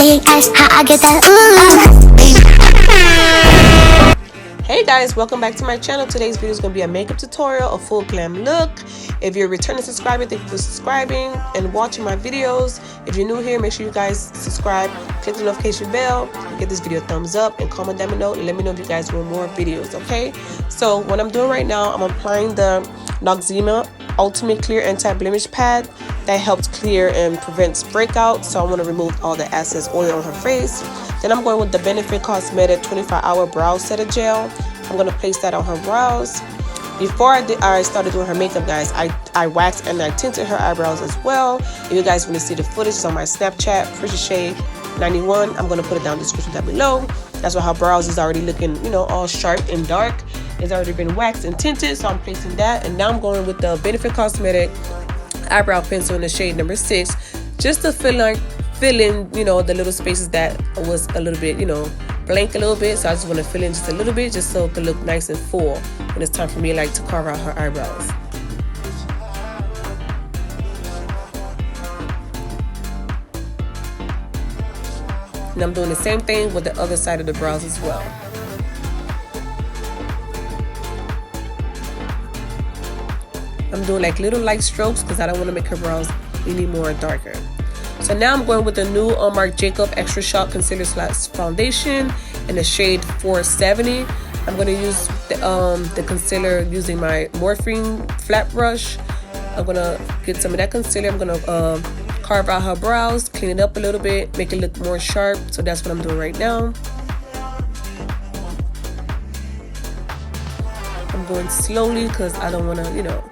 big ass, how I get that Hey guys, welcome back to my channel. Today's video is going to be a makeup tutorial, a full glam look. If you're a returning subscriber, thank you for subscribing and watching my videos. If you're new here, make sure you guys subscribe, click the notification bell, give this video a thumbs up, and comment down below and let me know if you guys want more videos, okay? So what I'm doing right now, I'm applying the Noxzema Ultimate Clear Anti-Blemish Pad that helps clear and prevents breakouts. So I want to remove all the excess oil on her face. Then I'm going with the Benefit Cosmetic 24-hour brow setter gel. I'm going to place that on her brows. Before I started doing her makeup, guys, I waxed and I tinted her eyebrows as well. If you guys want to see the footage, it's on my Snapchat, Prissyshay91. I'm going to put it down in the description down below. That's why her brows is already looking, you know, all sharp and dark. It's already been waxed and tinted, so I'm placing that. And now I'm going with the Benefit Cosmetic eyebrow pencil in the shade number 6, just to fill in, you know, the little spaces that was a little bit, you know, blank a little bit. So I just want to fill in just a little bit, just so it can look nice and full when it's time for me like to carve out her eyebrows. And I'm doing the same thing with the other side of the brows as well. I'm doing like little light strokes because I don't want to make her brows any more darker. So now I'm going with the new Marc Jacob Extra Shock Concealer / Foundation in the shade 470. I'm going to use the concealer using my Morphine flat brush. I'm going to get some of that concealer. I'm going to carve out her brows, clean it up a little bit, make it look more sharp. So that's what I'm doing right now. I'm going slowly because I don't want to, you know,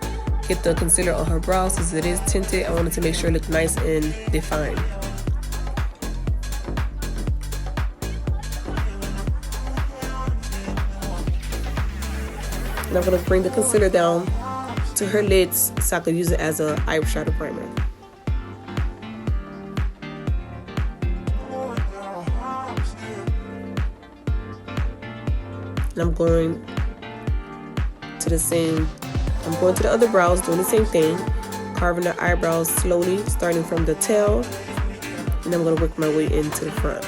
get the concealer on her brows since it is tinted. I wanted to make sure it looked nice and defined. And I'm going to bring the concealer down to her lids so I can use it as an eyeshadow primer. And I'm going to the other brows, doing the same thing, carving the eyebrows slowly, starting from the tail, and I'm going to work my way into the front.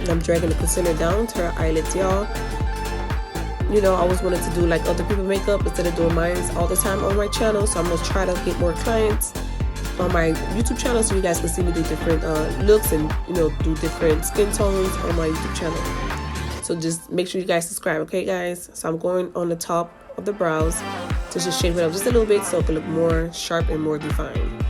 I'm dragging the concealer down to her eyelids, y'all. You know, I always wanted to do like other people's makeup instead of doing mine all the time on my channel. So I'm going to try to get more clients on my YouTube channel so you guys can see me do different looks and, you know, do different skin tones on my YouTube channel. So just make sure you guys subscribe, okay, guys? So I'm going on the top of the brows to just shape it up just a little bit so it can look more sharp and more defined.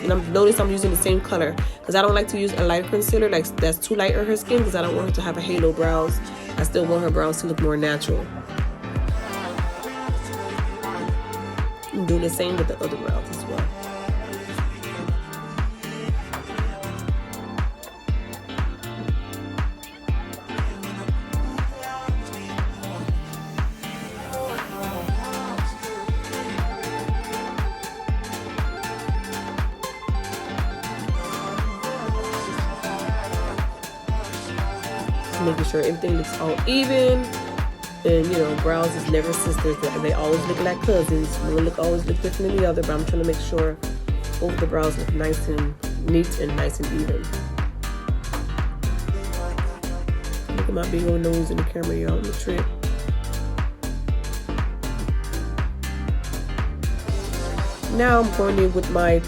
And I'm using the same color because I don't like to use a lighter concealer like that's too light on her skin because I don't want her to have a halo brows. I still want her brows to look more natural. I'm doing the same with the other brows as well. Making sure everything looks all even, and you know, brows is never sisters. They always look like cousins. One always look different than the other, but I'm trying to make sure both the brows look nice and neat and nice and even. Look at my big old nose in the camera, y'all. On the trip. Now I'm going in with my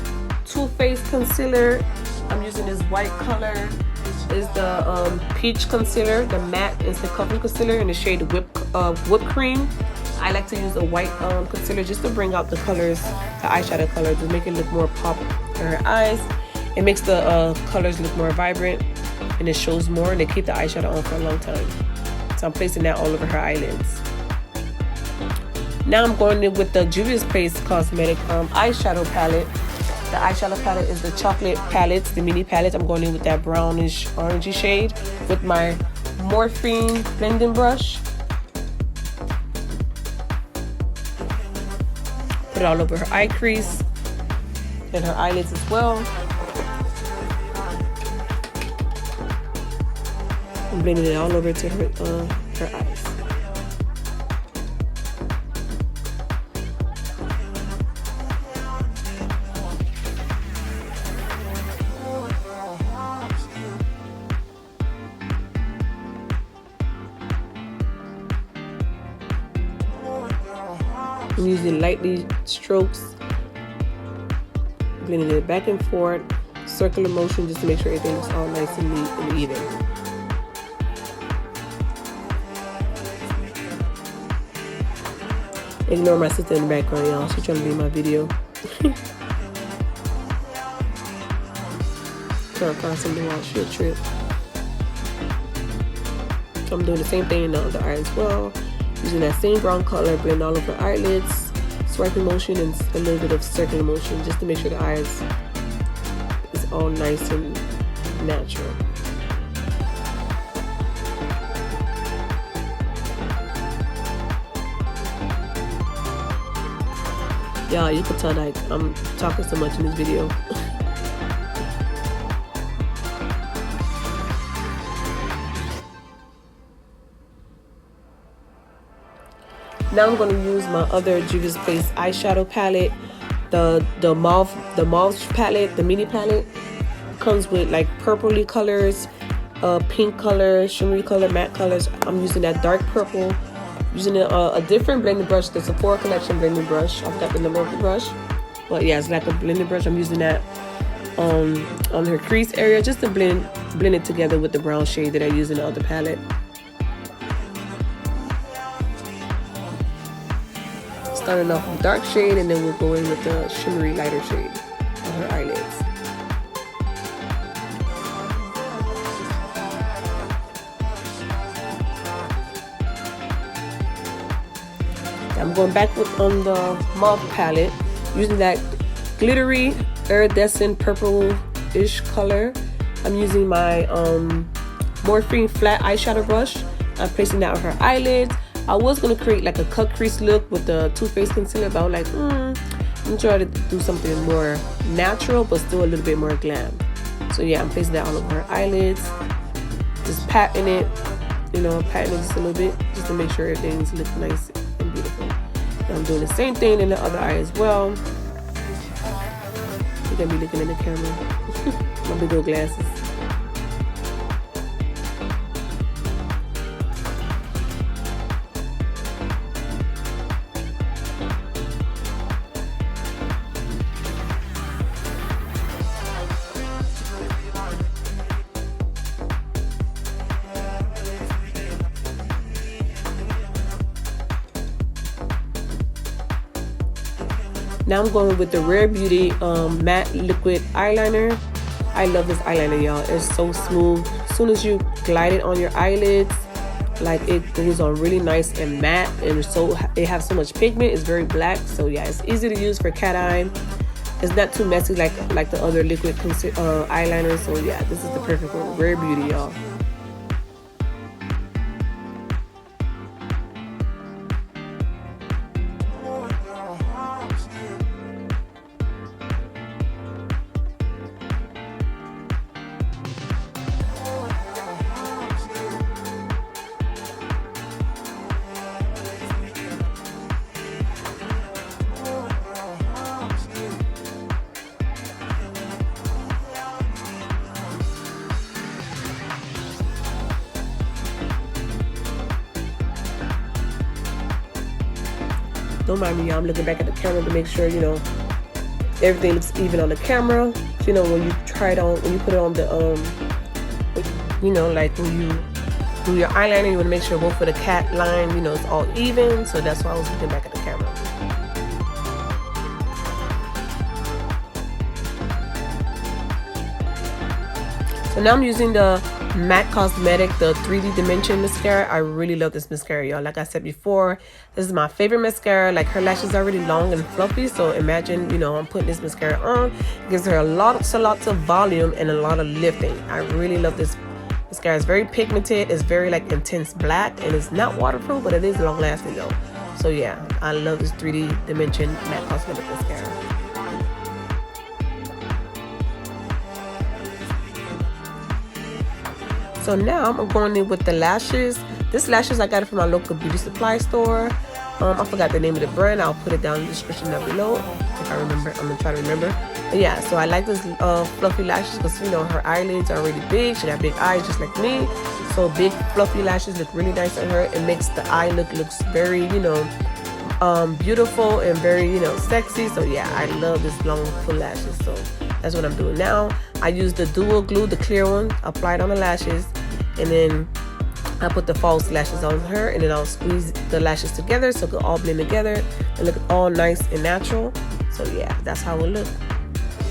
Too Faced concealer. I'm using this white color. Is the peach concealer, the matte instant coverage concealer in the shade whipped cream. I like to use a white concealer just to bring out the colors, the eyeshadow color, to make it look more pop in her eyes. It makes the colors look more vibrant and it shows more, and they keep the eyeshadow on for a long time. So I'm placing that all over her eyelids. Now I'm going in with the Juvias Cosmetic eyeshadow palette. The eyeshadow palette is the chocolate palettes, the mini palette. I'm going in with that brownish orangey shade with my Morphine blending brush. put it all over her eye crease and her eyelids as well. I'm blending it all over to her eyes. I'm using lightly strokes, blending it back and forth, circular motion, just to make sure everything looks all nice and neat and even. Ignore my sister in the background, y'all. She's trying to be in my video. Trying to find something while she a trip. So I'm doing the same thing in the other eye as well. Using that same brown color, blend all over eyelids, swiping motion, and a little bit of circular motion, just to make sure the eyes is all nice and natural. Y'all, you can tell like I'm talking so much in this video. Now I'm going to use my other Juvias Place eyeshadow palette, the mauve palette, the mini palette. Comes with like purpley colors, pink color, shimmery color, matte colors. I'm using that dark purple. Using a different blending brush, the Sephora collection blending brush. I forgot the number of the brush, but yeah, it's like a blending brush. I'm using that on her crease area just to blend it together with the brown shade that I use in the other palette. Starting off with dark shade, and then we'll go in with the shimmery lighter shade on her eyelids. I'm going back on the mauve palette, using that glittery iridescent purple-ish color. I'm using my Morphine flat eyeshadow brush. I'm placing that on her eyelids. I was going to create like a cut crease look with the Too Faced concealer, but I was like, I'm trying to do something more natural, but still a little bit more glam. So yeah, I'm placing that all over her eyelids. Just patting it, patting it just a little bit, just to make sure everything's looking nice and beautiful. And I'm doing the same thing in the other eye as well. You're going to be looking in the camera. My big old glasses. Now I'm going with the Rare Beauty matte liquid eyeliner. I love this eyeliner, y'all. It's so smooth. As soon as you glide it on your eyelids, like it goes on really nice and matte, and it has so much pigment. It's very black, so yeah, it's easy to use for cat eye. It's not too messy like the other liquid eyeliner. So yeah, this is the perfect one. Rare Beauty, y'all. Don't mind me, y'all. I'm looking back at the camera to make sure, everything looks even on the camera. So, when you try it on, when you put it on the, like when you do your eyeliner, you want to make sure both of the cat line, it's all even. So that's why I was looking back at the camera. So now I'm using the MAC Cosmetic, the 3D Dimension mascara. I really love this mascara, y'all. Like I said before, this is my favorite mascara. Like, her lashes are really long and fluffy, so imagine, I'm putting this mascara on. It gives her lots of volume and a lot of lifting. I really love this mascara. It's very pigmented. It's very like intense black, and it's not waterproof, but it is long lasting though. So yeah, I love this 3D Dimension Matte Cosmetic Mascara. So now I'm going in with the lashes. This lashes I got it from my local beauty supply store. I forgot the name of the brand. I'll put it down in the description down below if I remember. I'm gonna try to remember. But yeah, so I like this fluffy lashes because, you know, her eyelids are already big. She got big eyes just like me. So big fluffy lashes look really nice on her. It makes the eye looks very, you know, beautiful and very, you know, sexy. So yeah, I love this long full lashes. So that's what I'm doing now. I use the dual glue, the clear one, apply it on the lashes, and then I put the false lashes on her, and then I'll squeeze the lashes together so it can all blend together and look all nice and natural. So yeah, that's how it look.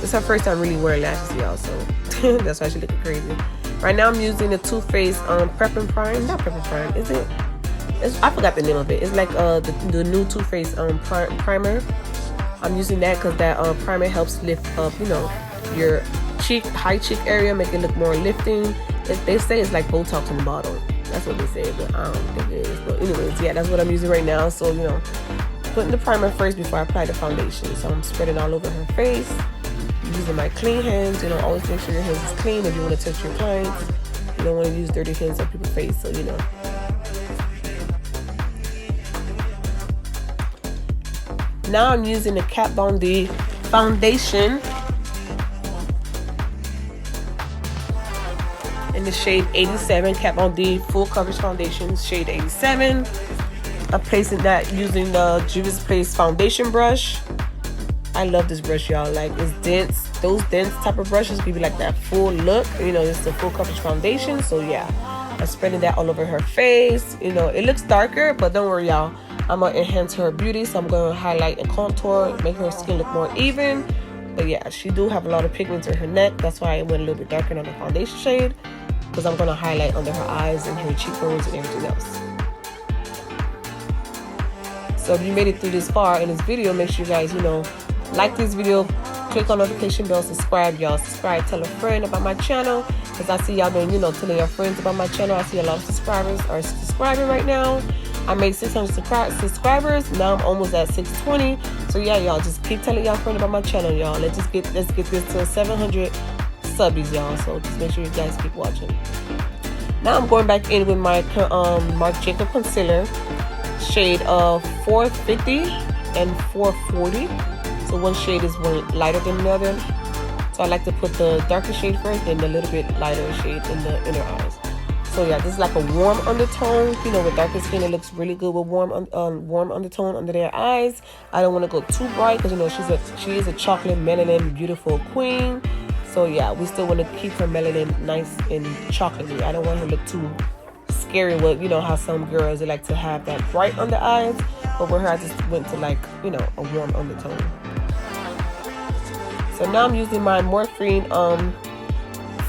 It's her first time really wearing lashes, y'all, so that's why she looking crazy. Right now I'm using the Too Faced Prep and Prime. Not Prep and Prime, is it? I forgot the name of it. It's like the new Too Faced primer. I'm using that because that primer helps lift up, you know, your high cheek area, make it look more lifting. They say it's like Botox in the bottle. That's what they say, but I don't think it is. But anyways, yeah, that's what I'm using right now. So, you know, putting the primer first before I apply the foundation. So I'm spreading all over her face. Using my clean hands. You know, always make sure your hands is clean if you want to touch your clients. You don't want to use dirty hands on people's face. So, you know. Now I'm using the Kat Von D foundation in the shade 87. Kat Von D full coverage foundation, shade 87. I'm placing that using the Juvias Place foundation brush. I love this brush, y'all. Like, it's dense. Those dense type of brushes give you like that full look. You know, it's a full coverage foundation. So yeah, I'm spreading that all over her face. You know, it looks darker, but don't worry, y'all. I'm gonna enhance her beauty, so I'm gonna highlight and contour, make her skin look more even. But yeah, she do have a lot of pigments in her neck. That's why I went a little bit darker on the foundation shade, because I'm gonna highlight under her eyes and her cheekbones and everything else. So if you made it through this far in this video, make sure you guys, you know, like this video, click on notification bell, subscribe, y'all. Subscribe, tell a friend about my channel, because I see y'all been, you know, telling your friends about my channel. I see a lot of subscribers are subscribing right now. I made 600 subscribers. Now I'm almost at 620. So yeah, y'all, just keep telling y'all friends about my channel, y'all. Let's get this to 700 subbies, y'all. So just make sure you guys keep watching. Now I'm going back in with my Marc Jacob concealer, shade of 450 and 440. So one shade is one lighter than the other. So I like to put the darker shade first, then the little bit lighter shade in the inner eyes. So yeah, this is like a warm undertone. You know, with darker skin, it looks really good with warm undertone under their eyes. I don't want to go too bright because, you know, she is a chocolate melanin beautiful queen. So yeah, we still want to keep her melanin nice and chocolatey. I don't want her to look too scary with, you know, how some girls, they like to have that bright under eyes. But with her, I just went to like, you know, a warm undertone. So now I'm using my Morphine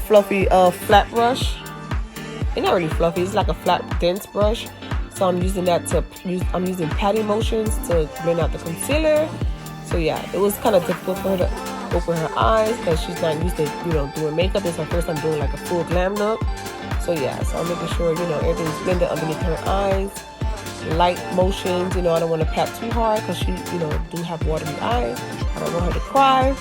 fluffy flat brush. It's not really fluffy, it's like a flat dense brush. So I'm using that I'm using patting motions to blend out the concealer. So yeah, it was kind of difficult for her to open her eyes because she's not used to, you know, doing makeup. It's her first time doing like a full glam look. So yeah, so I'm making sure, you know, everything's blended underneath her eyes. Light motions, you know, I don't want to pat too hard because she, you know, do have watery eyes. I don't want her to cry.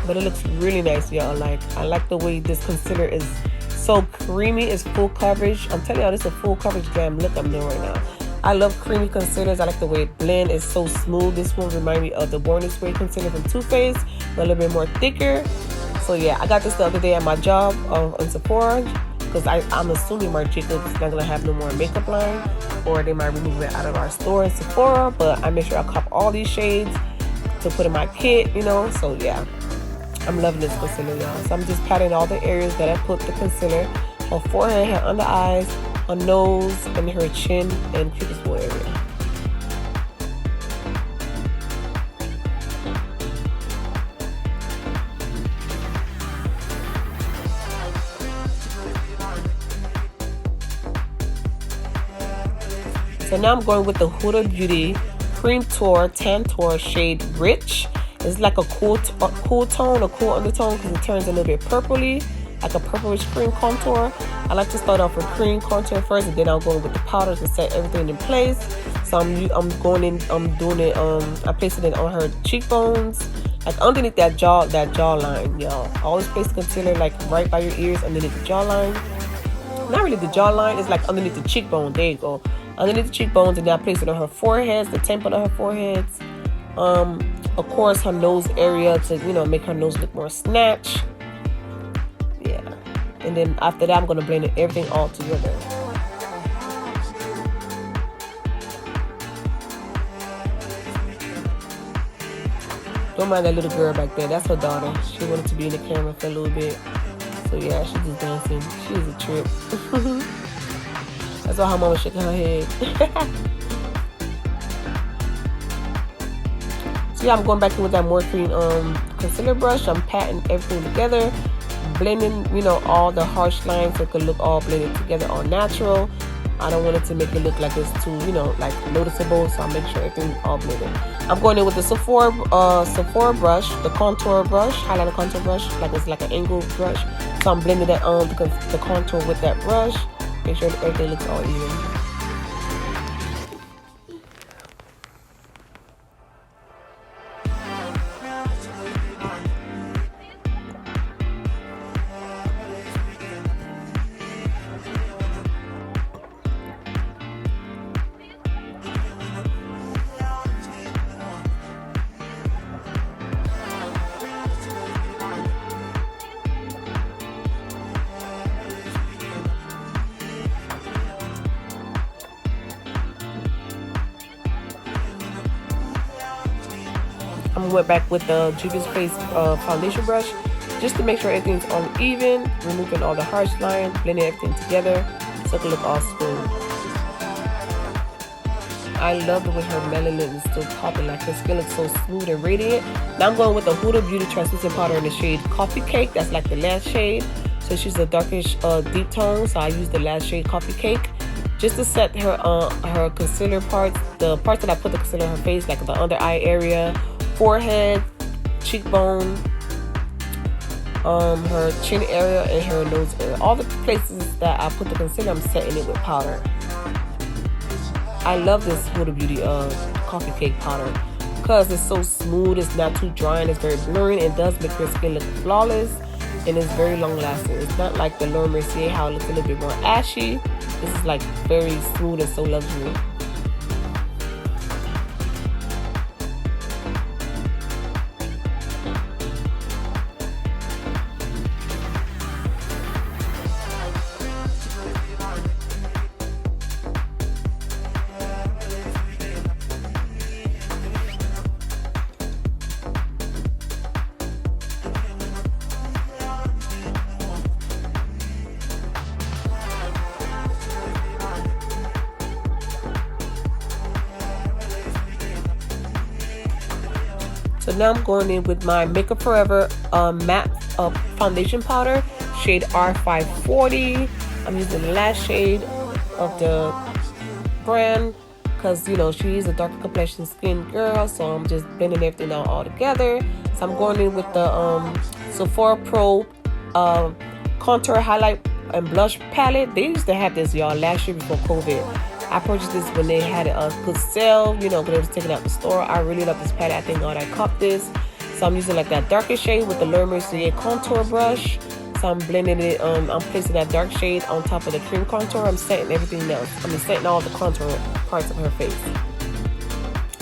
But it looks really nice, y'all. Like, I like the way this concealer is so creamy. It's full coverage. I'm telling y'all, this is a full coverage glam look I'm doing right now. I love creamy concealers. I like the way it blends. It's so smooth. This one reminds me of the Born This Way concealer from Too Faced, but a little bit more thicker. So yeah, I got this the other day at my job on Sephora, because I'm assuming Marc Jacob is not going to have no more makeup line, or they might remove it out of our store in Sephora. But I make sure I cop all these shades to put in my kit, you know. So yeah, I'm loving this concealer, y'all. So I'm just patting all the areas that I put the concealer: her forehead, her under eyes, her nose, and her chin and cupid's bow area. So now I'm going with the Huda Beauty Cream Tour Tantour shade Rich. It's like a cool tone, a cool undertone, because it turns a little bit purpley, like a purplish cream contour. I like to start off with cream contour first, and then I'll go with the powder to set everything in place. So I'm going in, I'm doing it, I'm placing it on her cheekbones, like underneath that jawline, y'all. Always place the concealer like right by your ears, underneath the jawline. Not really the jawline, it's like underneath the cheekbone. There you go. Underneath the cheekbones, and then I place it on her foreheads, the temple of her foreheads. Of course, her nose area to, you know, make her nose look more snatched. Yeah. And then after that, I'm gonna blend everything all together. Don't mind that little girl back there. That's her daughter. She wanted to be in the camera for a little bit. So yeah, she's just dancing. She's a trip. That's why her mama shaking her head. So yeah, I'm going back in with that Morphine concealer brush. I'm patting everything together, blending, you know, all the harsh lines so it could look all blended together, all natural. I don't want it to make it look like it's too, you know, like noticeable, so I'll make sure everything's all blended. I'm going in with the Sephora brush, the contour brush, highlighter contour brush, like it's like an angled brush. So I'm blending that the contour with that brush. Make sure that everything looks all even. I went back with the Juvias Face foundation brush just to make sure everything's all even, removing all the harsh lines, blending everything together so it can look all smooth. I love the way her melanin is still popping, like her skin looks so smooth and radiant. Now I'm going with the Huda Beauty Translucent Powder in the shade Coffee Cake. That's like the last shade. So she's a darkish deep tone, so I use the last shade Coffee Cake just to set her concealer parts, the parts that I put the concealer on her face, like the under eye area, forehead, cheekbone, her chin area, and her nose area. All the places that I put the concealer, I'm setting it with powder. I love this Huda Beauty Coffee Cake powder because it's so smooth, it's not too dry, and it's very blurring. It does make your skin look flawless, and it's very long lasting. It's not like the Laura Mercier, how it looks a little bit more ashy. This is like very smooth and so luxury. So now I'm going in with my Makeup Forever matte foundation powder, shade R540. I'm using the last shade of the brand because, you know, she's a darker complexion skin girl, so I'm just blending everything out all together. So I'm going in with the Sephora Pro contour highlight and blush palette. They used to have this, y'all, last year before COVID. I purchased this when they had a good sale, you know, when it was taken out the store. I really love this palette. I thank God I caught this. So I'm using like that darker shade with the Laura Mercier contour brush. So I'm blending it, I'm placing that dark shade on top of the cream contour. I'm setting everything else. I'm setting all the contour parts of her face.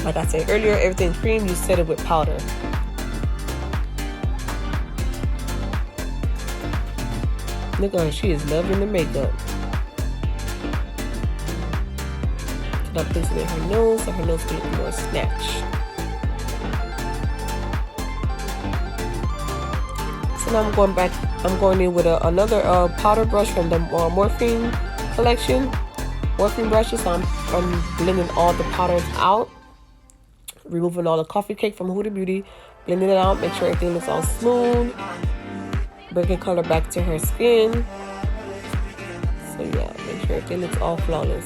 Like I said earlier, everything cream, you set it with powder. Look at her, she is loving the makeup. I'm placing it in her nose so her nose can look more snatched. So now I'm going in with another powder brush from the Morphine collection. Morphine brushes. So I'm blending all the powders out, removing all the Coffee Cake from Huda Beauty, blending it out, make sure everything looks all smooth, bringing color back to her skin. So yeah, make sure everything looks all flawless.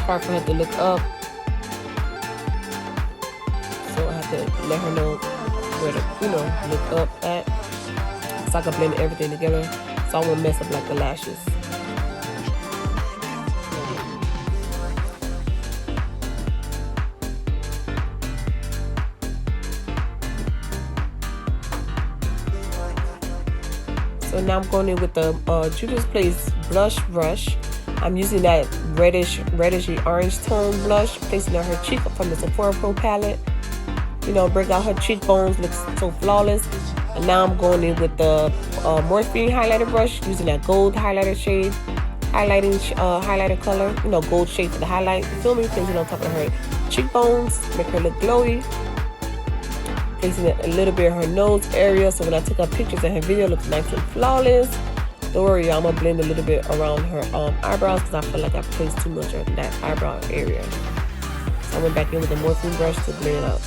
hard for her to look up. So I have to let her know where to, you know, look up at. So I can blend everything together. So I won't mess up like the lashes. So now I'm going in with the Juvias Place blush brush. I'm using that reddish orange tone blush, placing on her cheek from the Sephora Pro palette. You know, break out her cheekbones, looks so flawless. And now I'm going in with the Morphine highlighter brush, using that gold highlighter shade, highlighter color. You know, gold shade for the highlight. You feel me? Placing it on top of her cheekbones, make her look glowy. Placing it a little bit of her nose area, so when I take her pictures and her video, it looks nice and flawless. Don't worry, I'm gonna blend a little bit around her eyebrows because I feel like I placed too much of that eyebrow area. So I went back in with the Morphine brush to blend it out.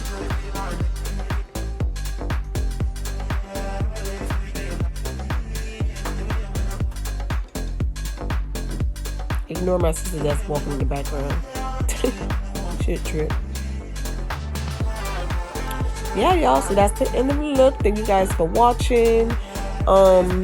Ignore my sister that's walking in the background. Shit trip. Yeah, y'all, so that's the end of the look. Thank you guys for watching.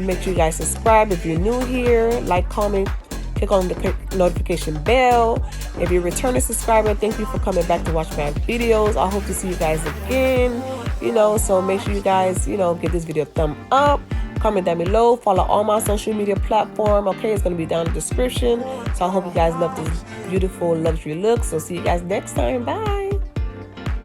Make sure you guys subscribe if you're new here. Like, comment, click on the notification bell. If you're a returning subscriber, thank you for coming back to watch my videos. I hope to see you guys again. You know, so make sure you guys, you know, give this video a thumb up. Comment down below. Follow all my social media platform. Okay, it's going to be down in the description. So I hope you guys love this beautiful luxury look. So see you guys next time. Bye.